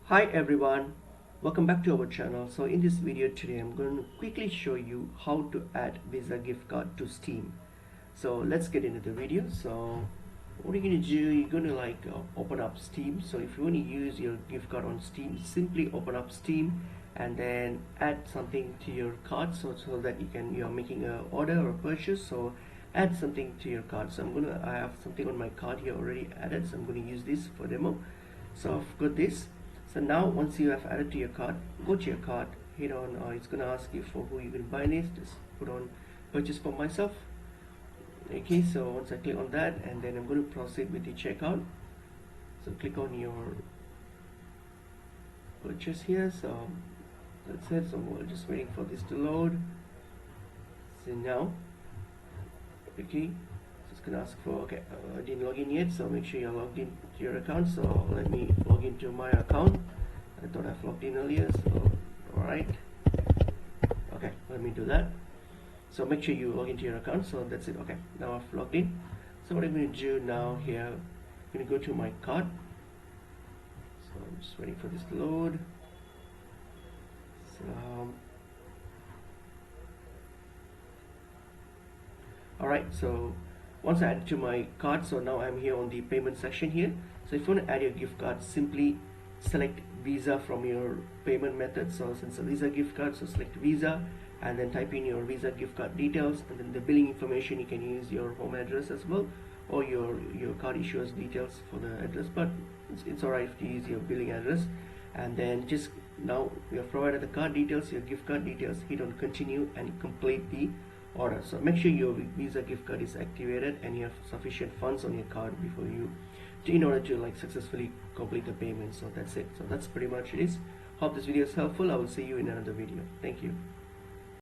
Hi everyone, welcome back to our channel. So in this video today I'm going to quickly show you how to add Visa gift card to Steam. So let's get into the video. So what you're going to do, you're going to open up Steam. So if you want to use your gift card on Steam, simply open up Steam and then add something to your card so that you're making an order or a purchase. So add something to your card. So I have something on my card here already added, so I'm going to use this for demo. So I've got this. So now once you have added to your cart, go to your cart, hit on, it's going to ask you for who you can buy this, just put on purchase for myself. Okay, so once I click on that, and then I'm going to proceed with the checkout. So click on your purchase here. So that's it. So we're just waiting for this to load. So now, okay, so it's going to ask for, okay, I didn't log in yet, so make sure you're logged in to your account. So let me log into my account. I thought I've logged in earlier, so alright. Okay, let me do that. So make sure you log into your account. So that's it. Okay, now I've logged in. So what I'm going to do now here, I'm going to go to my cart. So I'm just waiting for this to load. So alright, so once I add it to my card, so now I'm here on the payment section here. So if you want to add your gift card, simply select Visa from your payment method. So since it's a Visa gift card, so select Visa and then type in your Visa gift card details, and then the billing information. You can use your home address as well, or your card issuer's details for the address, but it's alright if you use your billing address. And then just now we have provided the card details, your gift card details, hit on continue and complete the order. So make sure your Visa gift card is activated and you have sufficient funds on your card before you in order to successfully complete the payment. So that's it. So that's pretty much it is. Hope this video is helpful. I will see you in another video. Thank you.